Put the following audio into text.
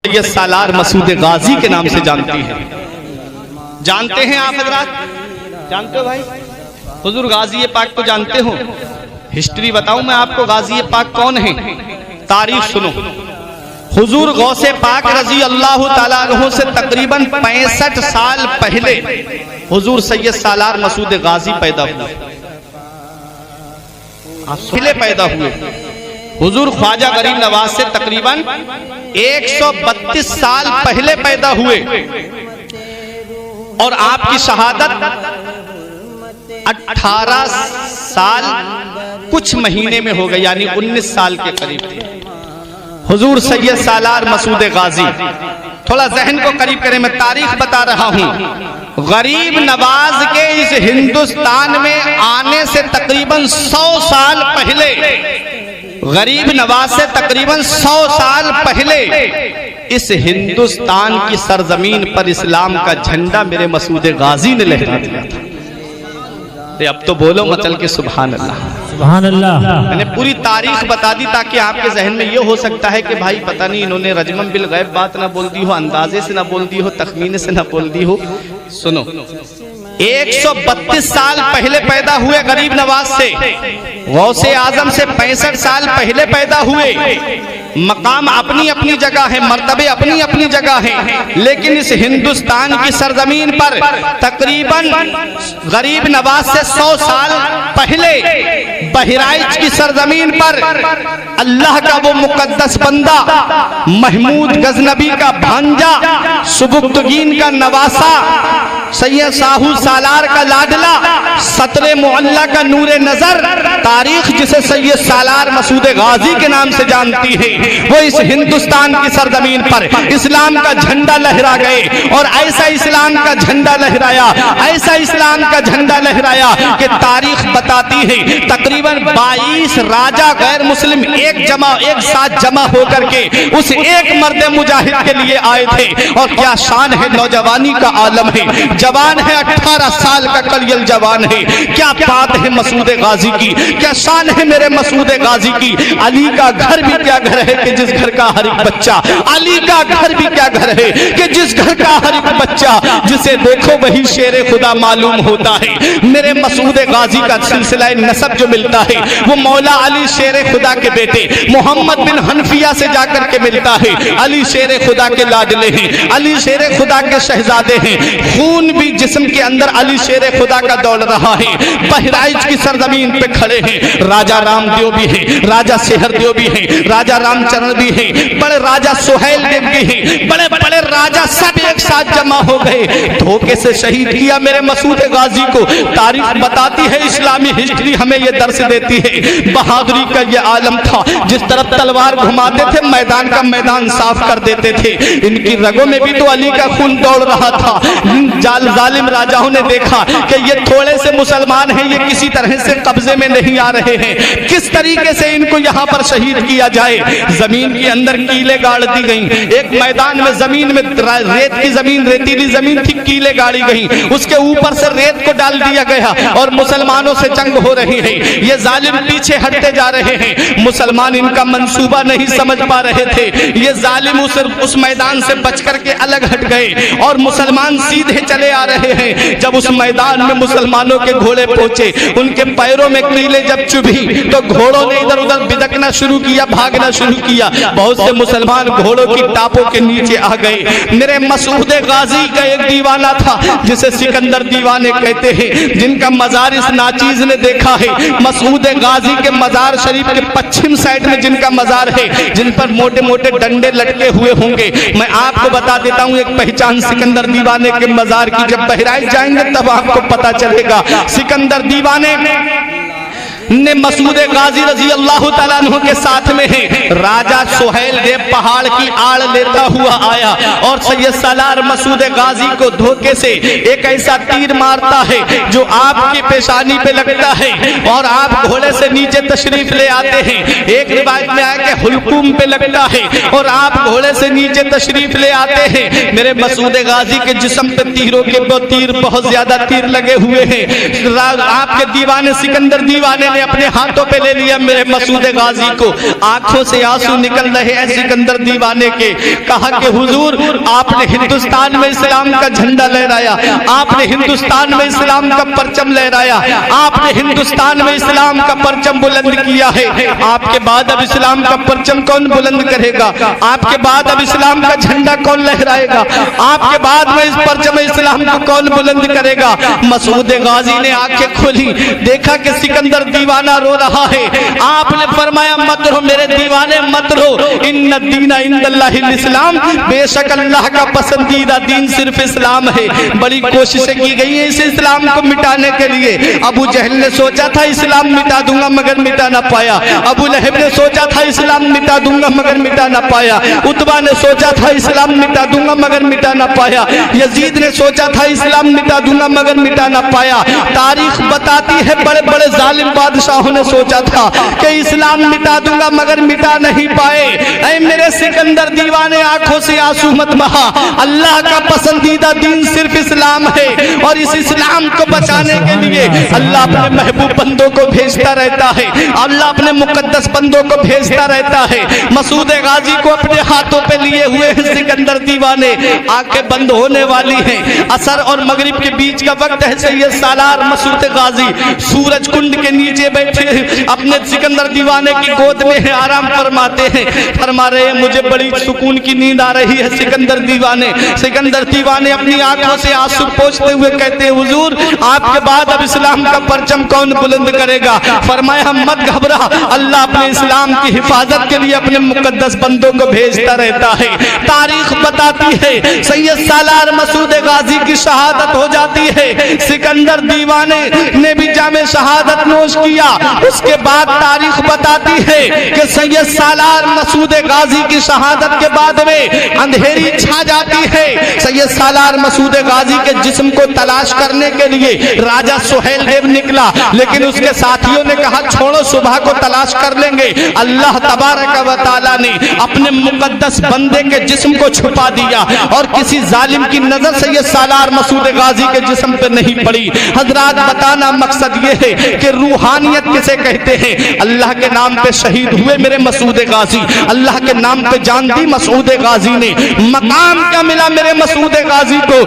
सैयद सालार मसूद गाजी के नाम से जानती है। जानते हैं आप हजरात? जानते हो भाई? हुजूर गाजी पाक को जानते हो? हिस्ट्री बताऊं मैं आपको, गाजी पाक कौन है? तारीख सुनो। हुजूर गौसे पाक रजी अल्लाह ताला अन्हु से तकरीबन 65 साल पहले हुजूर सैयद सालार मसूद गाजी पैदा हुए। पहले पैदा हुए हुजूर ख्वाजा गरीब नवाज से तकरीबन 132 साल पहले पैदा हुए और आपकी शहादत 18 साल कुछ महीने में हो गई, यानी 19 साल के करीब थे हुजूर सैयद सालार मसूद गाजी। थोड़ा जहन को करीब करें, मैं तारीख बता रहा हूं। गरीब नवाज के इस हिंदुस्तान में आने से तकरीबन 100 साल पहले, गरीब नवाज से तकरीबन 100 साल पहले इस हिंदुस्तान की सरजमीन पर इस्लाम का झंडा मेरे मसूद गाजी ने लहरा दिया था। अब तो बोलो मचल के सुभान अल्लाह, सुभान अल्लाह। मैंने पूरी तारीख बता दी ताकि आपके जहन में ये हो सकता है कि भाई पता नहीं इन्होंने रजमन बिल गैब बात ना बोल दी हो, अंदाजे से ना बोल दी हो, तखमीने से ना बोल दी हो। सुनो, 132 साल पहले पैदा हुए गरीब नवाज से, गौसे आजम से 65 साल पहले पैदा हुए। मकाम अपनी अपनी जगह है, मर्तबे अपनी अपनी जगह है, लेकिन इस हिंदुस्तान की सरजमीन पर तकरीबन गरीब नवाज से 100 साल पहले बहराइच की सरजमीन पर अल्लाह का वो मुकद्दस बंदा, महमूद गजनबी का भांजा, सुबुक्तगीन का नवासा, सैयद साहू सालार का लाडला, सतरे मुअल्ला का नूरे नजर, तारीख जिसे सैयद सालार मसूद गाजी के नाम से जानती है, वो इस हिंदुस्तान की सरजमीन पर इस्लाम का झंडा लहरा गए। और ऐसा इस्लाम का झंडा लहराया, ऐसा इस्लाम का झंडा लहराया कि तारीख बताती है तकरीबन 22 राजा गैर मुस्लिम एक साथ जमा होकर के उस एक मर्द मुजाहिद के लिए आए थे। और क्या शान है, नौजवानी का आलम है, जवान है, 18 साल का कलियल जवान है। क्या बात है मसूद गाजी की, क्या शान है मेरे मसूद गाजी की। अली का घर भी क्या घर है कि जिस घर का हर एक बच्चा, अली का घर भी क्या घर है कि जिस घर का हर एक बच्चा जिसे देखो वही शेर खुदा मालूम होता है। मेरे मसूद गाजी का सिलसिला नसब जो मिलता है वो मौला अली शेर खुदा के बेटे मोहम्मद बिन हनफिया से जाकर के मिलता है। अली शेर खुदा के लाडले हैं, अली शेर खुदा के शहजादे हैं, खून भी जिस्म के अंदर अली शेर खुदा का दौड़ रहा है। बहराइच की सरजमीन पे खड़े हैं राजा रामदेव भी है, राजा सेहरदेव भी है, राजा रामचरण भी है, बड़े राजा सुहेल देव भी है, बड़े बड़े राजा सब एक साथ जमा हो गए। धोखे से शहीद किया मेरे मसूद गाजी को। तारीख बताती है, इस्लामी हिस्ट्री हमें ये दर्श देती है, बहादुरी का ये आलम था। जिस तरफ तलवार घुमाते थे मैदान का मैदान साफ कर देते थे। इनकी रगों में भी तो अली का खून दौड़ रहा था। जालिम राजाओं ने देखा कि ये थोड़े से मुसलमान हैं, ये किसी तरह से कब्जे में नहीं आ रहे हैं, किस तरीके से इनको यहाँ पर शहीद किया जाए। जमीन के अंदर कीले गाड़ दी गई। एक मैदान में जमीन में रेत की जमीन, रेतीली जमीन थी, कीले गाड़ी गई, उसके ऊपर से रेत को डाल दिया गया और मुसलमानों से जंग हो रही है। ये जालिम पीछे हटते जा रहे हैं, मुसलमान इनका मंसूबा नहीं समझ पा रहे थे। ये जालिम उस मैदान से बच करके अलग हट गए और मुसलमान सीधे चले आ रहे हैं। जब उस मैदान में मुसलमानों के घोड़े पहुंचे, उनके पैरों में कीले जब चुभी तो घोड़ों ने इधर उधर बिदकना शुरू किया, भागना शुरू किया। बहुत से मुसलमान घोड़ों की टापों के नीचे आ गए। मेरे मसूद गाजी का एक दीवाना था जिसे सिकंदर दीवाने कहते हैं, जिनका मजार इस नाचीज ने देखा है। मसूद गाजी के मजार शरीफ के पश्चिम साइड में जिनका मजार है, जिन पर मोटे मोटे डंडे लटके हुए होंगे, मैं आपको बता देता हूं एक पहचान सिकंदर दीवाने के मजार की। जब बहराइच जाएंगे तब आपको पता चलेगा। सिकंदर दीवाने ने मसूद गाजी रजी अल्लाह ताला अन्हु के साथ में है। राजा सुहेल देव पहाड़ की आड़ लेता हुआ आया और सैयद सालार मसूद गाजी को धोखे से एक ऐसा तीर मारता है जो आपकी पेशानी पे लगता है और आप घोड़े से नीचे तशरीफ ले आते हैं। एक रिवायत में आया कि हुलकुम पे लगता है और आप घोड़े से नीचे तशरीफ ले आते हैं। मेरे मसूद गाजी के जिस्म पे तीर बहुत ज्यादा तीर लगे हुए हैं। आपके दीवाने सिकंदर दीवाने ने अपने हाथों पे ले लिया मेरे मसूद गाजी को। आंखों से आंसू निकल रहे हैं सिकंदर दीवाने के। कहा कि हुजूर, आपने हिंदुस्तान में इस्लाम का झंडा लहराया, आपने हिंदुस्तान में इस्लाम का परचम लहराया, आपने हिंदुस्तान में इस्लाम का परचम बुलंद किया है। आपके बाद अब इस्लाम का परचम कौन बुलंद करेगा? आपके बाद अब इस्लाम का झंडा कौन लहराएगा? आपके बाद में इस परचम इस्लाम को कौन बुलंद करेगा? मसूद गाजी ने आंखें खोली, देखा कि सिकंदर दीवाना रो रहा है। आपने फरमाया, मत रो मेरे दीवाने, मत रो। इन्ना दीना इंदल्लाहिल इस्लाम, बेशक अल्लाह का पसंदीदा दीन सिर्फ इस्लाम है। बड़ी कोशिशें की गई है इस इस्लाम को मिटाने के लिए। अबू जहल ने सोचा था इस्लाम मिटा दूंगा, मगर मिटा ना पाया। अबू लहब ने सोचा था इस्लाम मिटा दूंगा, मगर मिटा ना पाया। उतबा ने सोचा था इस्लाम मिटा दूंगा, मगर मिटा ना पाया। यजीद ने सोचा था इस्लाम मिटा दूंगा, मगर मिटा ना पाया। तारीख बताती है बड़े बड़े जालिम बादशाहों ने सोचा था कि इस्लाम मिटा दूंगा, मगर मिटा नहीं पाए। ऐ मेरे सिकंदर दीवाने, आंखों से आंसू मत बहा। अल्लाह का पसंदीदा दीन सिर्फ इस्लाम है, और इस इस्लाम को बचाने के लिए अल्लाह अपने महबूब बंदों को भेजता रहता है। अल्लाह अपने मुकद्दस बंदों को भेजता रहता है। मसूद गाजी को अपने हाथों पे लिए हुए सिकंदर दीवाने, आंखें बंद होने वाली हैं। असर और मगरिब के बीच का वक्त है। सैयद सालार मसूद गाजी सूरज कुंड के नीचे बैठे अपने सिकंदर दीवाने की गोद में है, आराम फरमाते हैं। फरमा रहे हैं, मुझे बड़ी सुकून की नींद आ रही है। सिकंदर दीवाने अपनी आंखों से आंसू पोंछते हुए कहते हैं, हुजूर, आपके बाद अब इस्लाम का परचम कौन बुलंद करेगा? फरमाया, मत घबरा, अल्लाह अपने इस्लाम की हिफाजत के लिए अपने मुकद्दस बंदों को भेजता रहता है। तारीख बताती है सैयद सालार मसूद गाजी की शहादत हो जाती है। सिकंदर दीवाने ने भी जामे शहादत नोश किया। उसके बाद तारीख बताती है कि सैयद सालार मसूद गाजी की शहादत के बाद में अंधेरी छा जाती है। सैयद सालार मसूद गाजी के जिस्म को तलाश करने के लिए राजा सुहेल देव निकला, लेकिन उसके साथियों ने कहा, छोड़ो, सुबह को तलाश कर लेंगे। अल्लाह तबारक व तआला ने अपने मुकद्दस बंदे के जिस्म को छुपा दिया, और किसी जालिम की नजर सैयद सालार मसूद गाजी के जिस्म पे नहीं पड़ी। हजरात, बताना मकसद ये है कि रूहानियत किसे कहते हैं। अल्लाह के नाम पे शहीद हुए मेरे मसूद गाजी, अल्लाह के नाम पे जान दी मसूद गाजी ने। मकाम क्या मिला मेरे मसूद गाजी को?